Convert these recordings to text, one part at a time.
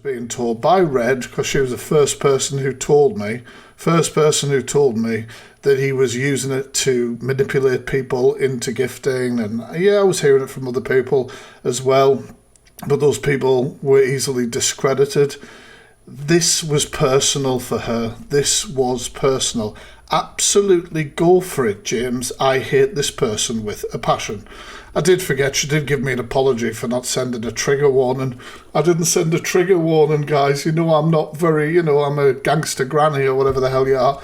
being told by Red, because she was the first person who told me that he was using it to manipulate people into gifting. And yeah, I was hearing it from other people as well, but those people were easily discredited. This was personal for her. This was personal. Absolutely go for it, James. I hate this person with a passion. I did forget, she did give me an apology for not sending a trigger warning. I didn't send a trigger warning, guys. You know, I'm not very, I'm a gangster granny or whatever the hell you are.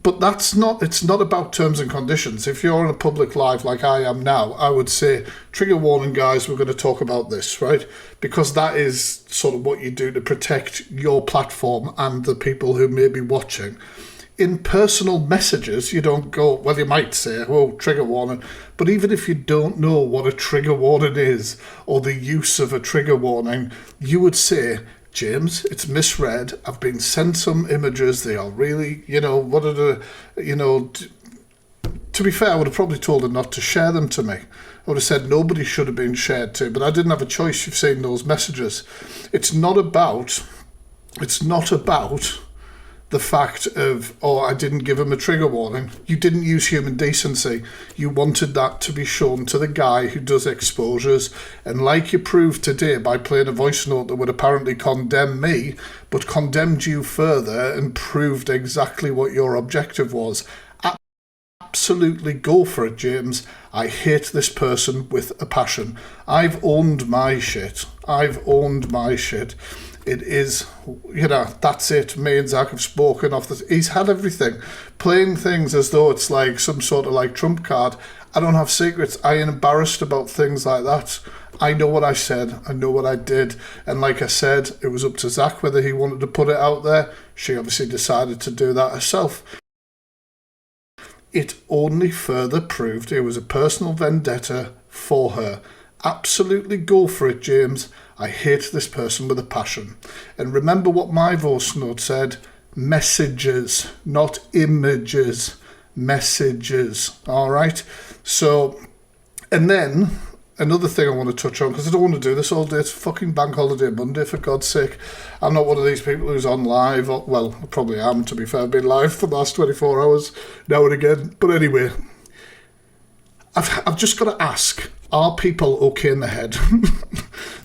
But it's not about terms and conditions. If you're in a public live like I am now, I would say, trigger warning, guys, we're going to talk about this, right? Because that is sort of what you do to protect your platform and the people who may be watching. In personal messages, you don't go, well, you might say, oh, trigger warning. But even if you don't know what a trigger warning is or the use of a trigger warning, you would say, James, it's misread. I've been sent some images. They are really, what are the, to be fair, I would have probably told her not to share them to me. I would have said nobody should have been shared to, but I didn't have a choice. You've seen those messages. It's not about the fact of, I didn't give him a trigger warning. You didn't use human decency. You wanted that to be shown to the guy who does exposures. And like you proved today by playing a voice note that would apparently condemn me, but condemned you further and proved exactly what your objective was. Absolutely go for it, James. I hate this person with a passion. I've owned my shit. It is, that's it. Me and Zach have spoken of this. He's had everything. Playing things as though it's like some sort of like trump card. I don't have secrets. I ain't embarrassed about things like that. I know what I said. I know what I did. And like I said, it was up to Zach whether he wanted to put it out there. She obviously decided to do that herself. It only further proved it was a personal vendetta for her. Absolutely go for it, James. I hate this person with a passion. And remember what my voice note said. Messages, not images. Messages. All right? So, and then another thing I want to touch on, because I don't want to do this all day. It's fucking Bank Holiday Monday, for God's sake. I'm not one of these people who's on live. Well, I probably am, to be fair. I've been live for the last 24 hours now and again. But anyway, I've just got to ask, are people okay in the head?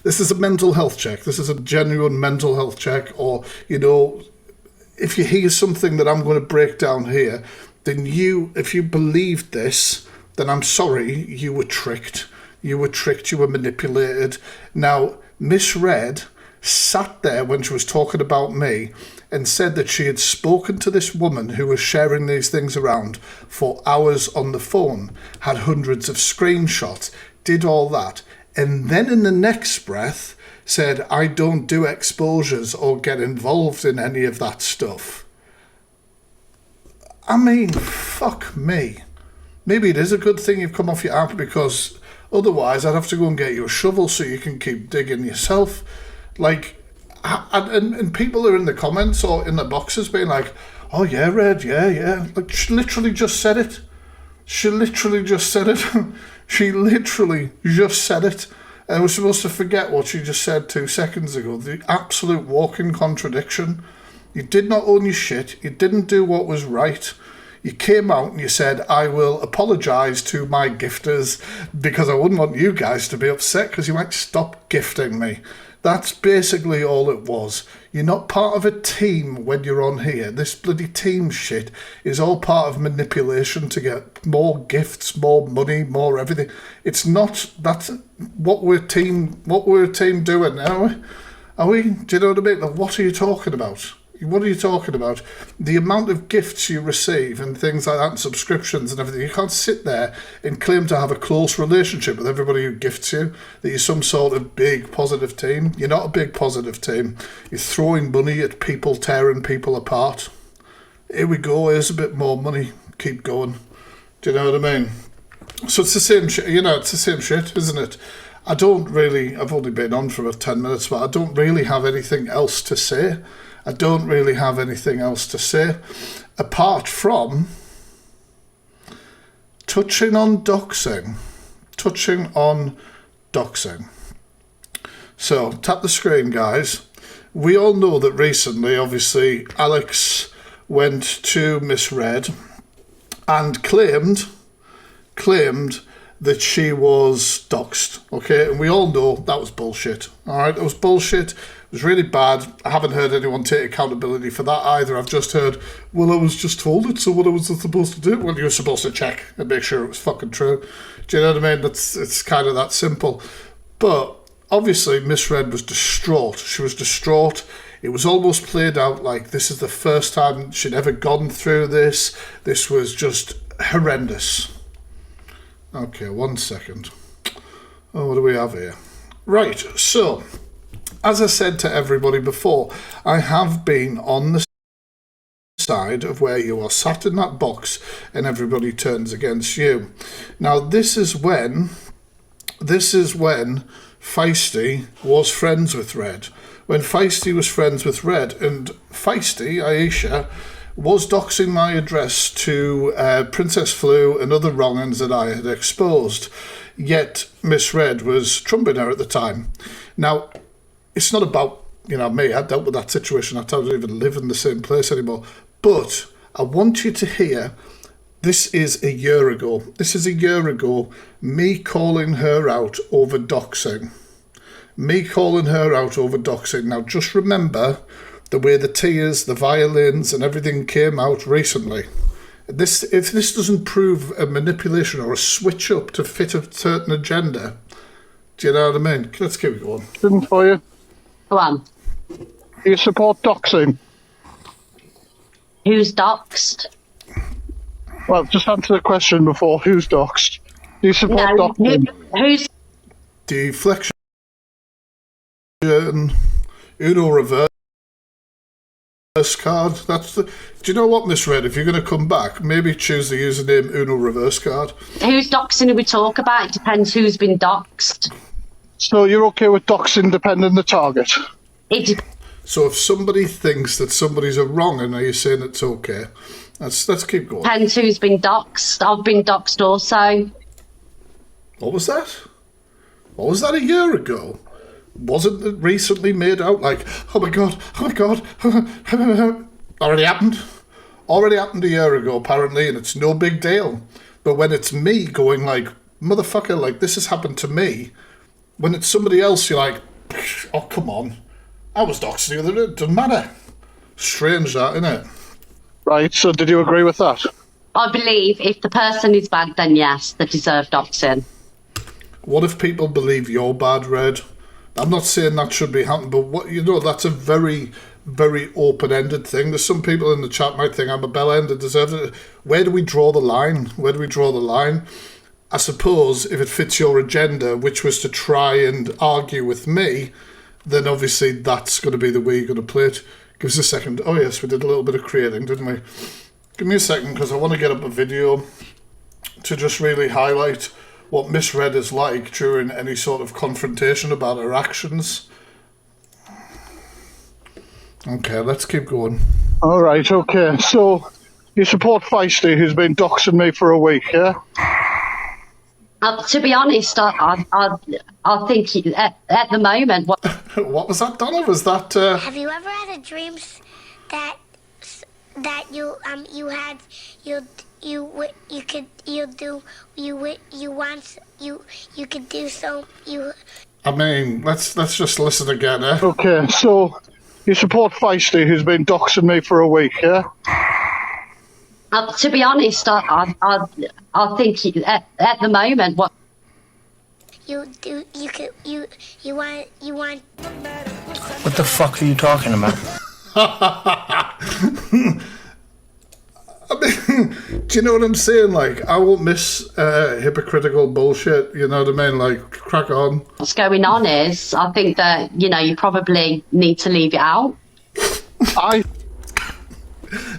This is a mental health check. This is a genuine mental health check. Or, if you hear something that I'm going to break down here, then if you believed this, then I'm sorry, you were tricked. You were manipulated. Now, Miss Red sat there when she was talking about me and said that she had spoken to this woman who was sharing these things around for hours on the phone, had hundreds of screenshots, did all that, and then in the next breath said, I don't do exposures or get involved in any of that stuff. I mean, fuck me. Maybe it is a good thing you've come off your app, because otherwise I'd have to go and get you a shovel so you can keep digging yourself. Like, and people are in the comments or in the boxes being like, oh yeah, Red, yeah. Like, she literally just said it. She literally just said it. And we're supposed to forget what she just said 2 seconds ago. The absolute walking contradiction. You did not own your shit. You didn't do what was right. You came out and you said, I will apologise to my gifters because I wouldn't want you guys to be upset because you might stop gifting me. That's basically all it was. You're not part of a team when you're on here. This bloody team shit is all part of manipulation to get more gifts, more money, more everything. It's not. That's what we're a team doing now. Are we? Do you know what I mean? Like, what are you talking about? What are you talking about? The amount of gifts you receive and things like that, and subscriptions and everything. You can't sit there and claim to have a close relationship with everybody who gifts you, that you're some sort of big positive team. You're not a big positive team. You're throwing money at people, tearing people apart. Here we go, here's a bit more money. Keep going. Do you know what I mean? So it's the same shit, it's the same shit, isn't it? I've only been on for about 10 minutes, but I don't really have anything else to say. Apart from touching on doxing. So tap the screen, guys, we all know that recently, obviously, Alex went to Miss Red and claimed that she was doxxed, okay? And we all know that was bullshit, all right? It was bullshit. It was really bad. I haven't heard anyone take accountability for that either. I've just heard, well, I was just told it, so what was I supposed to do? Well, you were supposed to check and make sure it was fucking true. Do you know what I mean? It's kind of that simple. But obviously, Miss Red was distraught. She was distraught. It was almost played out like this is the first time she'd ever gone through this. This was just horrendous. Okay, 1 second. Oh, what do we have here? Right, so, as I said to everybody before, I have been on the side of where you are sat in that box and everybody turns against you. Now, this is when Feisty was friends with Red. When Feisty was friends with Red, and Feisty, Aisha, was doxing my address to Princess Flu and other wrong'uns that I had exposed. Yet Miss Red was trumping her at the time. Now, it's not about, me. I dealt with that situation. I don't even live in the same place anymore. But I want you to hear, this is a year ago. This is a year ago, me calling her out over doxing. Now, just remember the way the tears, the violins and everything came out recently. If this doesn't prove a manipulation or a switch up to fit a certain agenda, do you know what I mean? Let's keep it going. Question for you. Go on. Do you support doxing? Who's doxed? Well, just answer the question before. Who's doxed? Do you support doxing? Who's Deflection, Uno reverse card. Do you know what, Miss Red? If you're going to come back, maybe choose the username Uno reverse card. Who's doxing? We talk about it depends who's been doxed. So you're okay with doxing depending the target? So if somebody thinks that somebody's a wrong, and are you saying it's okay? Let's keep going. Depends who's been doxed. I've been doxed also. What was that? What was that a year ago? Wasn't it recently made out like, oh my god, already happened a year ago apparently, and it's no big deal. But when it's me going like, motherfucker, like this has happened to me, when it's somebody else, you're like, oh come on, I was doxed the other day, it doesn't matter. Strange that, innit? Right, so did you agree with that? I believe if the person is bad, then yes, they deserve doxing. What if people believe you're bad, Red? I'm not saying that should be happening, but that's a very, very open-ended thing. There's some people in the chat might think I'm a bell-end and deserve it. Where do we draw the line? I suppose if it fits your agenda, which was to try and argue with me, then obviously that's going to be the way you're going to play it. Give us a second. Oh yes, we did a little bit of creating, didn't we? Give me a second, because I want to get up a video to just really highlight what Miss Red is like during any sort of confrontation about her actions. Okay, let's keep going. All right, okay. So you support Feisty, who's been doxing me for a week, yeah? To be honest, I think at the moment... What was that, Donna? Was that... Have you ever had a dream that you could do so you? I mean, let's just listen again, eh? Okay, so you support Feisty, who's been doxing me for a week, yeah? To be honest, I think at the moment what you want. What the fuck are you talking about? I mean, do you know what I'm saying? Like, I won't miss hypocritical bullshit, you know what I mean? Like, crack on. What's going on is, I think that, you probably need to leave it out.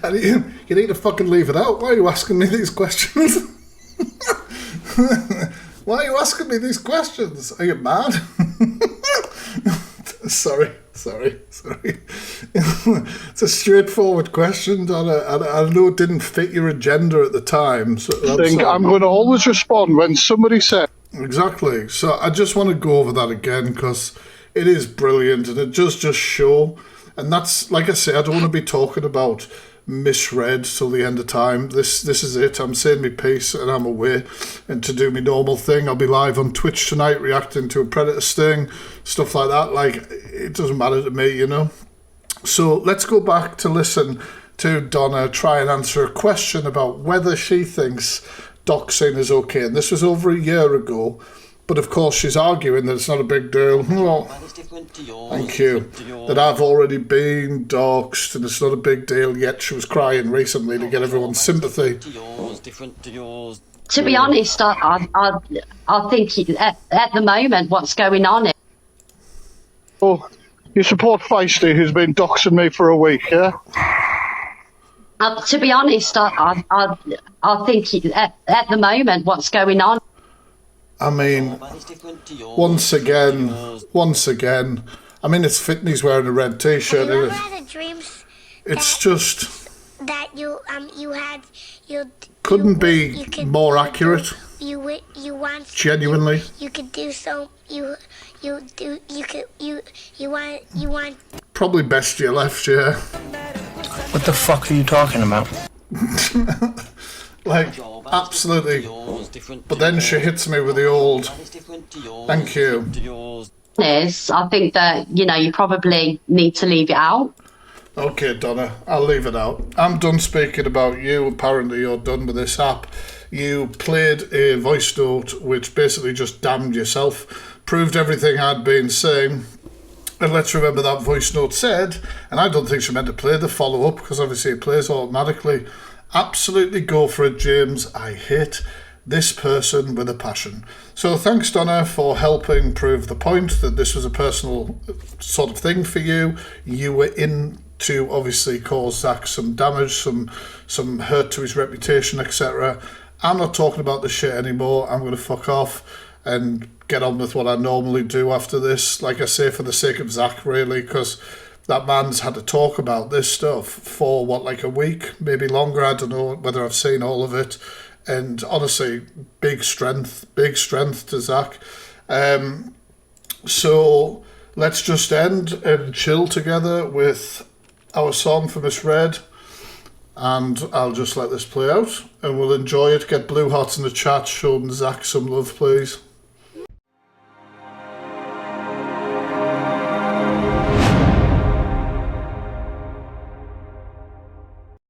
And you need to fucking leave it out. Why are you asking me these questions? Why are you asking me these questions? Are you mad? Sorry. It's a straightforward question, Donna. I know it didn't fit your agenda at the time. So I'm going to always respond when somebody says... Exactly. So I just want to go over that again, because It is brilliant, and it does just show. And that's, like I say, I don't want to be talking about misread till the end of time. This is it. I'm saying my piece and I'm away. And to do my normal thing, I'll be live on Twitch tonight reacting to a Predator sting, stuff like that. Like, it doesn't matter to me, you know. So let's go back to listen to Donna try and answer a question about whether she thinks doxing is okay. And this was over a year ago. But of course, she's arguing that it's not a big deal. Well, thank you. That I've already been doxed and it's not a big deal. Yet she was crying recently to get everyone's sympathy. To be honest, I think at the moment what's going on is... Oh, you support Feisty, who's been doxing me for a week, yeah? To be honest, I think at the moment what's going on... I mean, once again, I mean, it's Fitney's wearing a red t-shirt. Have you ever had dreams It's just... that you had couldn't be more accurate. You want Genuinely. You could do so. You want. Probably best year left, yeah. What the fuck are you talking about? Like, absolutely. But then she hits me with the old, thank you. I think that, you probably need to leave it out. Okay, Donna, I'll leave it out. I'm done speaking about you. Apparently you're done with this app. You played a voice note which basically just damned yourself, proved everything I'd been saying. And let's remember that voice note said, and I don't think she meant to play the follow-up because obviously it plays automatically. Absolutely go for it, James. I hate this person with a passion. So thanks, Donna, for helping prove the point that this was a personal sort of thing for you. You were in to obviously cause Zach some damage, some hurt to his reputation, etc. I'm not talking about this shit anymore. I'm going to fuck off and get on with what I normally do after this. Like I say, for the sake of Zach, really, because that man's had to talk about this stuff for, like a week, maybe longer. I don't know whether I've seen all of it. And honestly, big strength to Zach. So let's just end and chill together with our song for Miss Red. And I'll just let this play out and we'll enjoy it. Get blue hearts in the chat, showing Zach some love, please.